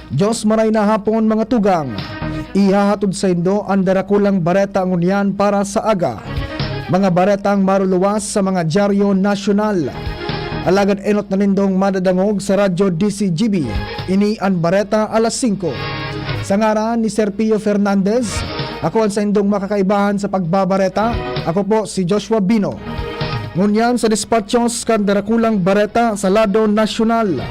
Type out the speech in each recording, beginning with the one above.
Diyos maray na hapon mga tugang. Ihahatod sa Indo ang darakulang bareta ngunyan para sa aga. Mga baretang maruluwas sa mga dyaryo nasyonal. Alagad enot na nindong madadangog sa radyo DCGB. Ini ang bareta alas 5. Sa ngaran ni Serpio Fernandez, ako ang sa indong makakaibahan sa pagbabareta. Ako po si Joshua Bino. Ngunyan sa dispatchos kan darakulang bareta sa lado nasyonal.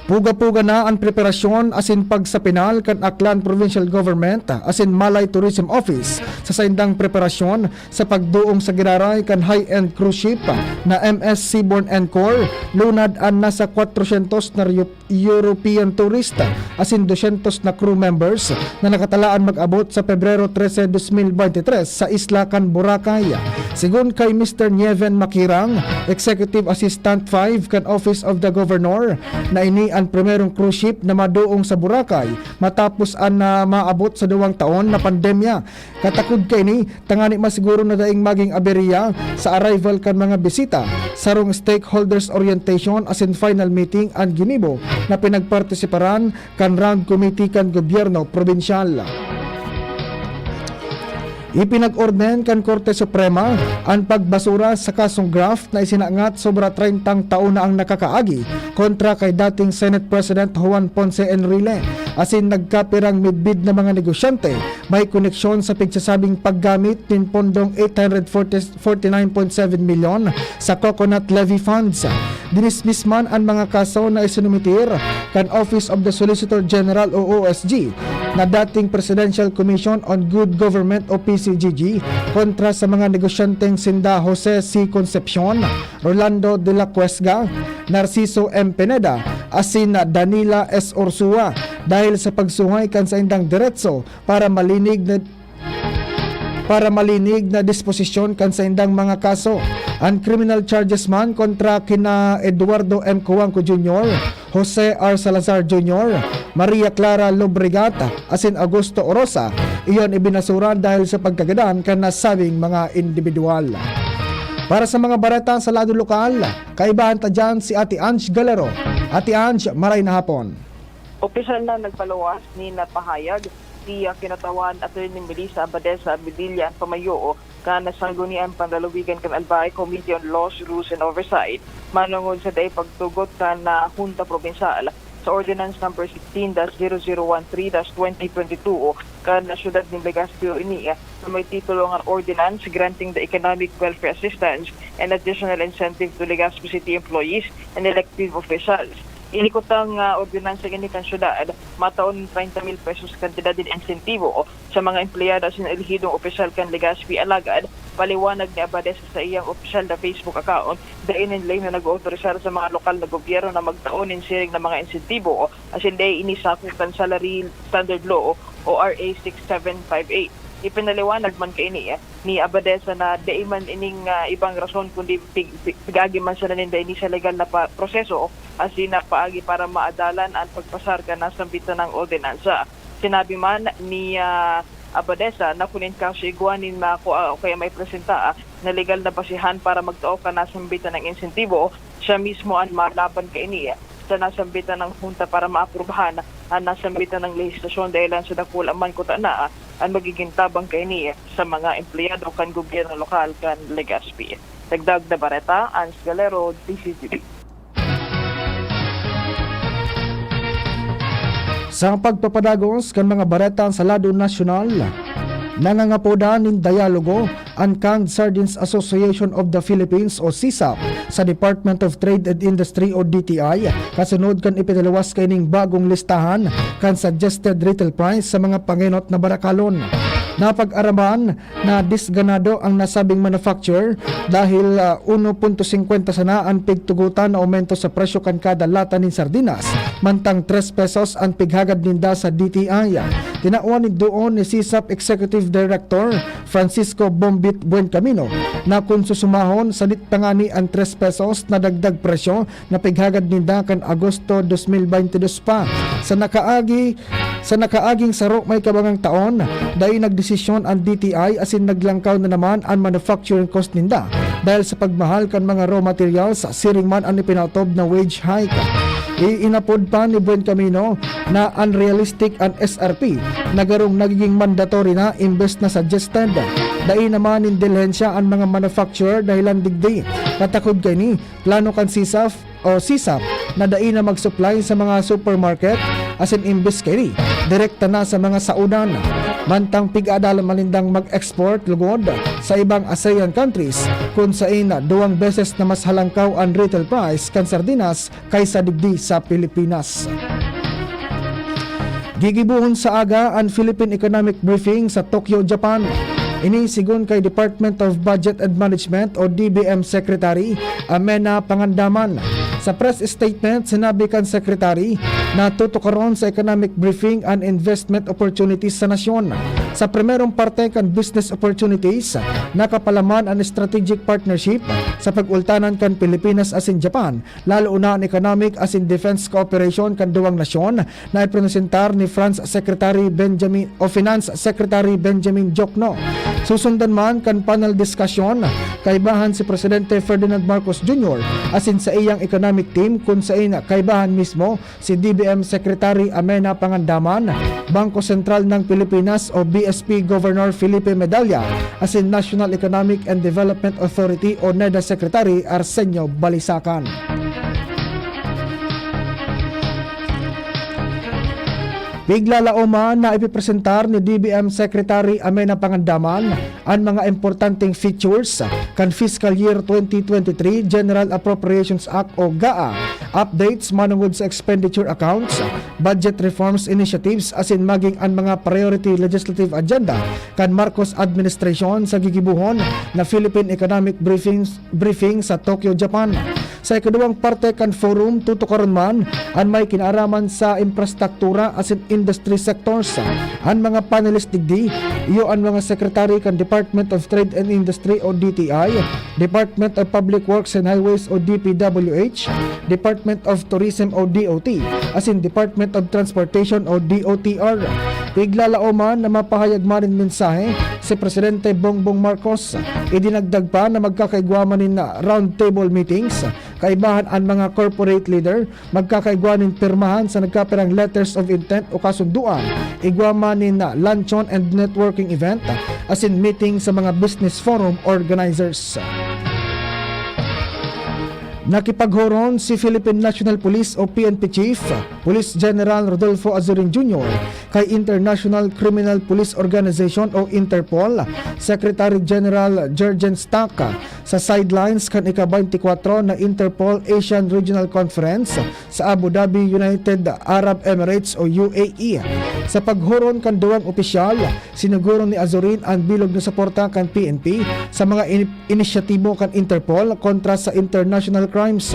Puga-puga na ang preparasyon asin pagsapinal kan Aklan Provincial Government asin Malay Tourism Office sa saindang preparasyon sa pagduong sa giraray kan high-end cruise ship na MS Seabourn Encore lunad an nasa 400 na European tourista asin 200 na crew members na nakatalaan mag-abot sa Pebrero 13, 2023 sa Isla Can Boracay. Sigun kay Mr. Nieven Makirang, Executive Assistant 5 kan Office of the Governor, na ini ang primerong cruise ship na maduong sa Boracay matapos ang maabot sa 2 taon na pandemya. Katakod kay ni tangani masiguro na daing maging aberya sa arrival kan mga bisita sarong stakeholders orientation as in final meeting ang ginibo na pinagpartisiparan kan round committee kan gobyerno probinsyal. Ipinag-orden kan Korte Suprema ang pagbasura sa kasong graft na isinangat sobra 30 taon na ang nakakaagi kontra kay dating Senate President Juan Ponce Enrile. Asin nagkapirang midbid na mga negosyante may koneksyon sa pigsasabing paggamit ng pondong 849.7 milyon sa Coconut Levy Funds. Dinismiss man ang mga kaso na isinumitir kan Office of the Solicitor General o OSG na dating Presidential Commission on Good Government o PCGG kontra sa mga negosyanteng sinda Jose C. Concepcion, Rolando de la Cuesga, Narciso M. Pineda, asin Danila S. Orsua dahil sa pagsuhay kan sa indang diretso para malinig na disposisyon kan sa indang mga kaso. Ang criminal charges man kontra kina Eduardo M. Cuanco Jr., Jose R. Salazar Jr., Maria Clara Lobregata, asin Augusto Orosa, iyon ibinasuran dahil sa pagkagadaan kan nasabing mga individual. Para sa mga bareta sa lado lokal, kaibahan ta dyan si Ate Ange Galero. Ate Ange, maray na hapon. Opisyal na nagpaluwas ni napahayag si kinatawan Atty. Melissa Abadesa Bedillan Pamayo ka nasanggunian panlalawigan kan Albay Committee on Laws, Rules and Oversight manungod sa day pagtugot ka na Junta Provincial sa Ordinance Number 16-0013-2022 ka na syudad ng Legazpi ini na may titulo ng Ordinance granting the economic welfare assistance and additional incentive to Legazpi City employees and elected officials. Inikotang ordinansa gani kan syudad mataon 30,000 pesos kantidad din insentibo sa mga empleyado sa elihidong opisyal kan Legazpi alagad. Paliwanag ni Abadesa sa iyang opisyal na Facebook account dainin lang na nag-autorisar sa mga lokal na gobyerno na magtaon in sharing ng mga insentibo as in day inisakutan salary standard law o RA 6758. Ipinaliwanag man kay ni Abadesa na di man ining ibang rason kundi pigagi man sa naninda ini sa legal na proseso as paagi para maadalan ang pagpasar ka na sambitan ng ordinansa. Sinabi man ni Abadesa na kunin ka siya iguanin na kaya may presenta na legal na basihan para magtao ka na sambitan ng insentibo, siya mismo ang malaban kay ni sa nasambitan ng junta para maaprubahan ang nasambitan ng lehislasyon dahil sa dakula man kuta na ang magiging tabang kay ni sa mga empleyado kan gobyerno lokal kan Legazpi. Dagdag na bareta, Ange Galero, DCGB. Sa pagpapadagos kan mga bareta sa lado nasyonal, nangangapoda ning dialogo ang Canned Sardines Association of the Philippines o CSAP sa Department of Trade and Industry o DTI kasunod kan ipinalawas kining bagong listahan kan suggested retail price sa mga panginot na barakalon. Napag-araman na disganado ang nasabing manufacturer dahil 1.50 sana ang pigtugutan na aumento sa presyo kan kada lata ng sardinas, mantang 3 pesos ang pighagad ninda sa DTI. Tinauan ni doon ni CSAP Executive Director Francisco Bombit Buencamino na kung susumahon salit pangani ang 3 pesos na dagdag presyo na pighagad ninda kan Agosto 2022 pa. Sa nakaaging saro may kabangang taon, dahil nagdesisyon ang DTI asin naglangkaw na naman ang manufacturing cost ninda dahil sa pagmahal kan mga raw materials, siring man ang ipinatob na wage hike. Iinapod pa ni Buen Camino na unrealistic ang SRP na garong nagiging mandatory na imbes na suggested. Dai naman indilhensya ang mga manufacturer dahilan digdi. Katakod kay ni plano kan SISAF o SISAP na dai na mag-supply sa mga supermarket as in imbes kay ni direkta na sa mga saunan. Mantang pig-adal malindang mag-export lugod sa ibang ASEAN countries kung saan 2 beses na mas halangkaw ang retail price kan sardinas kaysa digdi sa Pilipinas. Gigibuhon sa aga ang Philippine Economic Briefing sa Tokyo, Japan. Ini sigon kay Department of Budget and Management o DBM Secretary Amena Pangandaman. Sa press statement, sinabi kan Secretary na tutukaron sa economic briefing and investment opportunities sa nasyon. Sa primerong parte kan business opportunities, nakapalaman ang strategic partnership sa pag-ultanan kan Pilipinas as in Japan, lalo na ang economic as in defense cooperation kan duwang nasyon na ipresentar ni Finance Secretary Benjamin Jokno. Susundan man kan panel discussion kaibahan si Presidente Ferdinand Marcos Jr. as in sa iyang economic team kung sa kaibahan mismo si DBM Secretary Amena Pangandaman, Bangko Sentral ng Pilipinas o BSP Governor Felipe Medalla as in National Economic and Development Authority o NEDA Secretary Arsenio Balisacan. Biglalauman na ipipresentar ni DBM Secretary Amena Pangandaman ang mga importanteng features kan Fiscal Year 2023 General Appropriations Act o GAA, updates manungod sa expenditure accounts, budget reforms initiatives as in maging ang mga priority legislative agenda kan Marcos administration sa gigibuhon na Philippine Economic Briefing sa Tokyo, Japan. Sa ikaduwang parte kan forum, tutukaron man ang may kinaaraman sa infrastruktura as in industry sectors. Ang mga panelist digdi, iyo ang mga sekretary kan Department of Trade and Industry o DTI, Department of Public Works and Highways o DPWH, Department of Tourism o DOT, as in Department of Transportation o DOTR. Biglalauman na mapahayag manin mensahe si Presidente Bongbong Marcos. Idinagdag pa na magkakaigwaman na roundtable meetings, kaibahan ang mga corporate leader, magkakaigwanin pirmahan sa nagkapirang letters of intent o kasunduan, igwamanin na luncheon and networking event, as in meeting sa mga business forum organizers. Nakipaghoron si Philippine National Police o PNP Chief Police General Rodolfo Azurin Jr. kay International Criminal Police Organization o Interpol Secretary General Jurgen Stack sa sidelines kan ika-24 na Interpol Asian Regional Conference sa Abu Dhabi, United Arab Emirates o UAE. Sa paghoron kan duwang opisyal, sinuguro ni Azurin ang bilog na suporta kan PNP sa mga inisyatibo kan Interpol kontra sa international crimes.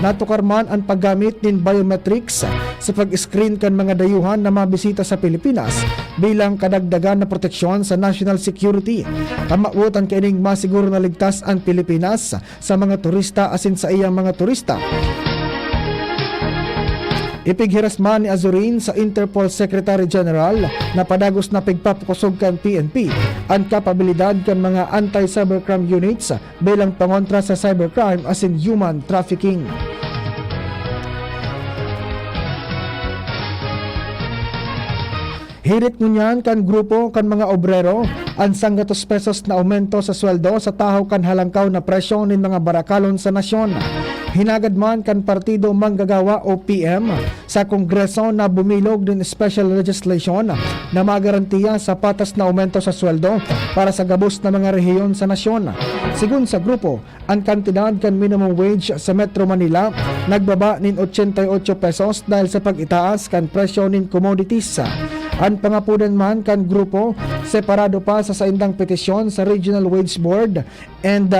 Natukar man ang paggamit ng biometrics sa pag-screen kan mga dayuhan na mabisita sa Pilipinas bilang kadagdagan na proteksyon sa national security. Kamautan kaining masiguro na ligtas ang Pilipinas sa mga turista asin sa iyang mga turista. Ipighiras man ni Azurin sa Interpol Secretary General na padagos na pigpapukusog kan PNP ang kapabilidad kan mga anti-cybercrime units bilang pangontra sa cybercrime as in human trafficking. Hirit ngunyan kan grupo kan mga obrero ang 100 pesos na aumento sa sweldo sa tahaw kan halangkaw na presyo ng mga barakalon sa nasyon. Hinagad man kan Partido Manggagawa o PM sa Kongreso na bumilog din special legislation na magarantiya sa patas na aumento sa sweldo para sa gabos na mga rehiyon sa nasyon. Sigun sa grupo, ang kantidad kan minimum wage sa Metro Manila nagbaba nin 88 pesos dahil sa pag-itaas kan presyo nin commodities. Ang pangapunan man kan grupo, separado pa sa saindang petisyon sa Regional Wage Board and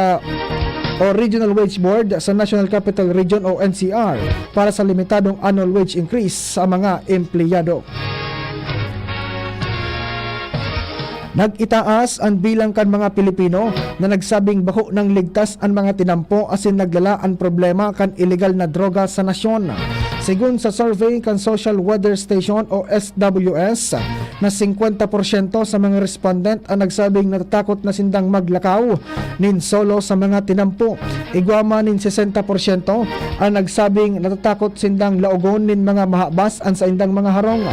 Regional Wage Board sa National Capital Region o NCR para sa limitadong annual wage increase sa mga empleyado. Nag-itaas ang bilang kan mga Pilipino na nagsabing bako ng ligtas ang mga tinampo asin naglala ang problema kan illegal na droga sa nasyon. Sigun sa survey kan Social Weather Station o SWS, na 50% sa mga respondent ang nagsabing natatakot na sindang maglakaw nin solo sa mga tinampo. Igwama nin 60% ang nagsabing natatakot sindang laugon nin mga mahabas an sa indang mga harong.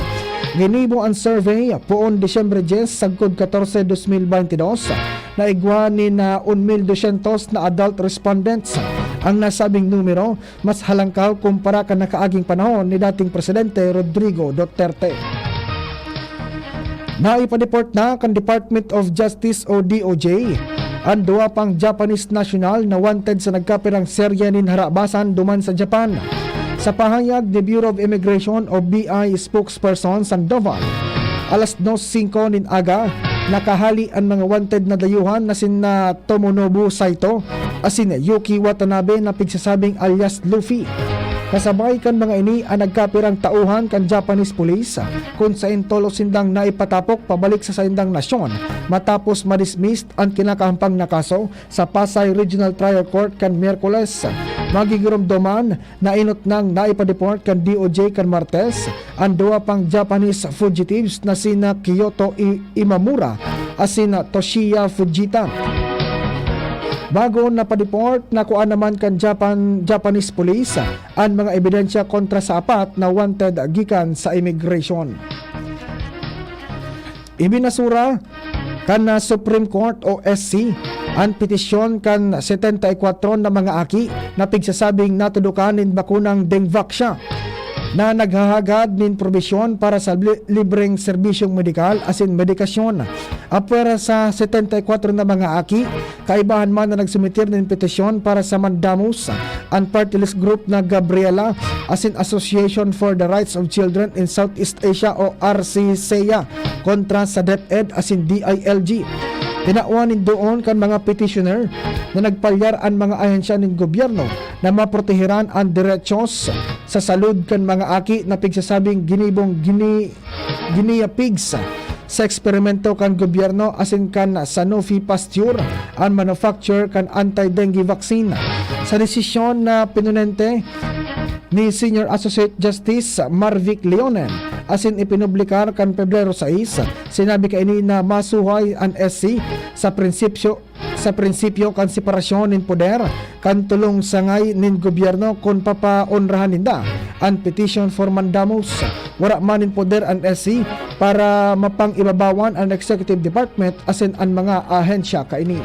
Ginibo ang survey poon Disyembre 10 sagkod 14, 2022 na igwa ni na 1,200 na adult respondents. Ang nasabing numero mas halangkaw kumpara ka nakaaging panahon ni dating Presidente Rodrigo Duterte. Naipa-deport na kan Department of Justice o DOJ ang duwa pang Japanese national na wanted sa nagkapirang serye nin harabasan duman sa Japan. Sa pahayag ni Bureau of Immigration o BI spokesperson Sandoval, alas 2:05 nin aga, nakahali ang mga wanted na dayuhan na sina Tomonobu Saito asin Yuki Watanabe na pigsasabing alias Luffy. Kasabay kan mga ini ang nagkapirang tauhan kan Japanese police kung sa intolo sindang naipatapok pabalik sa saindang nasyon matapos madismissed ang kinakahampang na kaso sa Pasay Regional Trial Court kan Miyerkules. Magigurumduman na inot nang naipa-deport kan DOJ kan Martes ang duwa pang Japanese fugitives na sina Kyoto Imamura asin Toshiya Fujita. Bago na pa-deport, nakuha naman kan Japanese police ang mga ebidensya kontra sa apat na wanted gikan sa immigration. Ibinasura kan Supreme Court o SC ang petisyon kan 74 na mga aki na pigsasabing natudukan nin bakunang Dengvaxia na naghahagad nin probisyon para sa libreng serbisyong medikal asin medikasyon. Apwera sa 74 na mga aki, kaibahan man na nagsumitir nin petisyon para sa mandamus ang party list group na Gabriela asin Association for the Rights of Children in Southeast Asia o RCCEA kontra sa DepEd asin DILG. Tinauanin doon kan mga petitioner na nagpalyar ang mga ahensya ng gobyerno na maprotehiran ang derechos sa salud kan mga aki na pigsasabing ginibong Guinea pigs sa eksperimento kan gobyerno asin kan Sanofi Pasteur ang manufacture kan anti-dengue vaccine. Sa desisyon na pinunente ni Senior Associate Justice Marvic Leonen asin ipinublikar kan Pebrero 6, sinabi kaini na masuhay ang SC sa prinsipyo kan separasyon nin poder kan tulong sangay nin gobyerno kon papaonrahan ninda ang petition for mandamus. Wala man nin poder ang SC para mapang-ibabawan ang executive department asin ang mga ahensya kaini.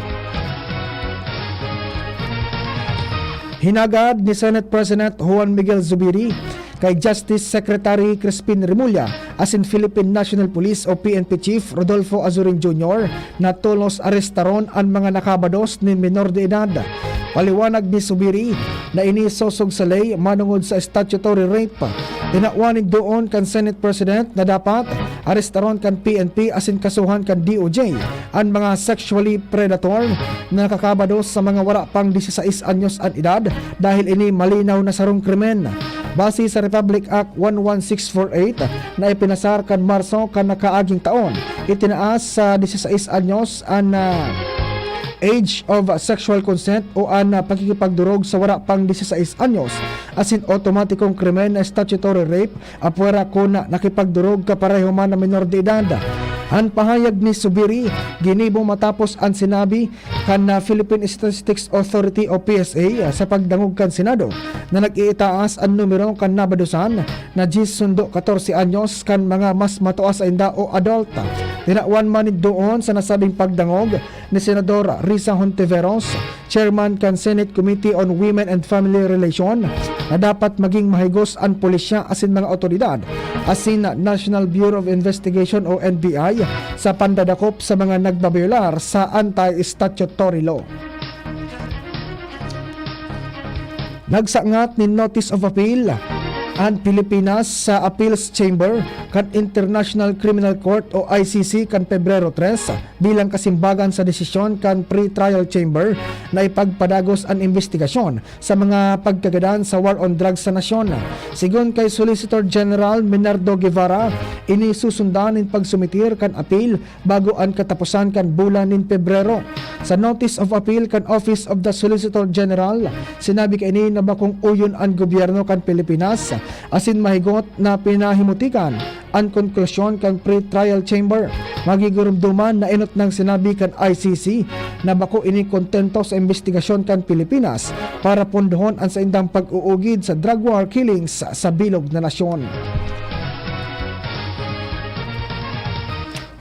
Hinagad ni Senate President Juan Miguel Zubiri kay Justice Secretary Crispin Remulla asin Philippine National Police o PNP Chief Rodolfo Azurin Jr. na tulos arestaron ang mga nakabados ni minor de edad. Paliwanag ni Zubiri na inisosog sa lay manungod sa statutory rape. Tinauanin doon kan Senate President na dapat arestaron kan PNP asin kasuhan kan DOJ ang mga sexually predator na nakakabados sa mga wala pang 16 anyos ang edad dahil ini malinaw na sarong krimen. Base sa Republic Act 11648 na ipinasar kan Marso kan nakaaging taon, itinaas sa 16 anyos ang age of sexual consent o ang pagkikipagdurog sa wala pang 16 anyos asin otomatikong krimen na statutory rape apwera kung nakipagdurog kapareho man na minor de edad. Ang pahayag ni Zubiri ginibo matapos ang sinabi kan Philippine Statistics Authority o PSA sa pagdangog kan Senado na nag-iitaas ang numero kan nabadusan na 10 14 anyos kan mga mas matuas sa inda o adult. Tinawan man doon sa nasabing pagdangog ni Senador Risa Hontiveros, Chairman kan Senate Committee on Women and Family Relation, na dapat maging mahigos ang pulisya asin mga otoridad asin National Bureau of Investigation o NBI sa pandadakop sa mga nagbabayular sa anti-statutory law. Nagsangat ni Notice of Appeal ang Pilipinas sa Appeals Chamber kan International Criminal Court o ICC kan Pebrero 3 bilang kasimbagan sa desisyon kan Pre-Trial Chamber na ipagpadagos ang investigasyon sa mga pagkagadan sa war on drugs sa nasyon. Sigon kay Solicitor General Menardo Guevara, ini susundan in pagsumitir kan appeal bago ang katapusan kan bulan nin Pebrero. Sa Notice of Appeal kan Office of the Solicitor General, sinabi kay ini na bakong uyon ang gobyerno kan Pilipinas asin mahigot na pinahimutikan ang konklusyon kan pre-trial chamber. Magigurumduman na inot ng sinabi kan ICC na bako ini kontento sa investigasyon kan Pilipinas para pundohon ang sa indang pag-uugid sa drug war killings sa bilog na nasyon.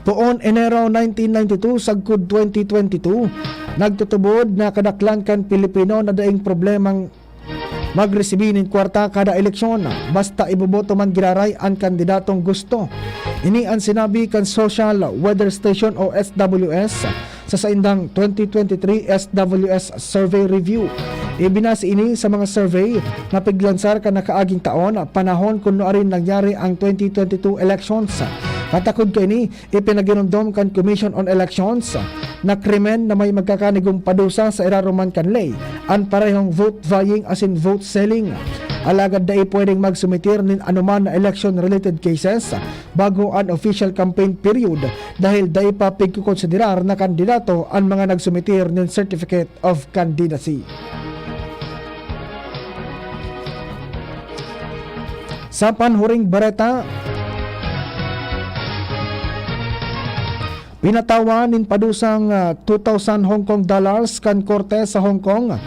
Tuon Enero 1992 sagkod 2022, nagtutubod na kadaklan kan Pilipino na daing problemang magresibi nin kwarta kada eleksyon basta iboboto man giraray ang kandidatong gusto. Ini ang sinabi kan Social Weather Station o SWS sa saindang 2023 SWS Survey Review. Ibinasi ini sa mga survey na piglansar ka nakaaging taon panahon kung noarin nangyari ang 2022 elections. Katakod ka ini, ipinaginundom kan Commission on Elections na krimen na may magkakanigong padusa sa iraruman kanlay ang parehong vote buying as in vote selling. Alagad na pwedeng magsumitir nin anuman na election-related cases bago ang official campaign period dahil da pa pigkukonsiderar na kandidato ang mga nagsumitir nin Certificate of Candidacy. Sa panhuring bareta, pinatawan nin padusang 2,000 Hong Kong dollars kan korte sa Hong Kong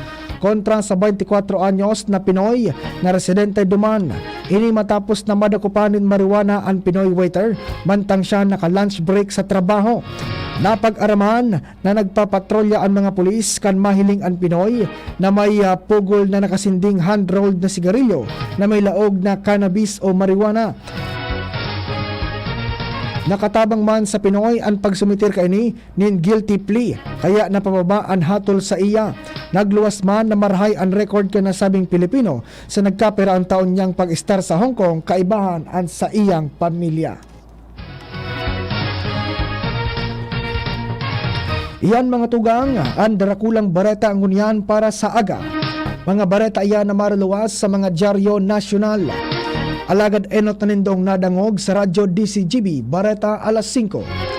kontra sa 24 anyos na Pinoy na residente duman. Ini matapos na madakupan nin marijuana ang Pinoy waiter mantang siya naka-lunch break sa trabaho. Napag-araman na nagpapatrolya ang mga pulis kan mahiling ang Pinoy na may pugol na nakasinding hand-rolled na sigarilyo na may laog na cannabis o marijuana. Nakatabang man sa Pinoy ang pagsumitir kay ni nin guilty plea kaya napababa ang hatol sa iya. Nagluwas man na marhay ang record ka nasabing Pilipino sa nagkapera ang taon niyang pag-star sa Hong Kong kaibahan ang sa iyang pamilya. Iyan mga tugang, ang darakulang bareta ang ngunyan para sa aga. Mga bareta iyan na maruluwas sa mga dyaryo nasyonal. Alagad enot na nindong nadangog sa radyo DCGB, bareta alas 5.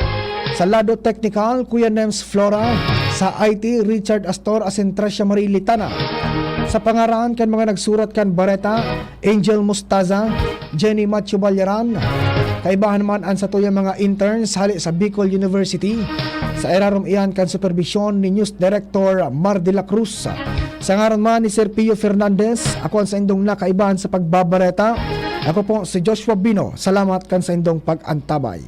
Sa lado technical, Kuya Nems Flora. Sa IT, Richard Astor asin Tresya Marie Litana. Sa pangaraan kan mga nagsurat kan bareta, Angel Mustaza, Jenny Macho Balyaran. Kaibahan man ang sa tuyang mga interns hali sa Bicol University. Sa erarom iyan kan supervision ni News Director Mar de la Cruz. Sa ngaron man ni Sir Pio Fernandez, ako ang sa indong nakaibahan sa pagbabareta. Ako po si Joshua Bino. Salamat kan sa indong pag-antabay.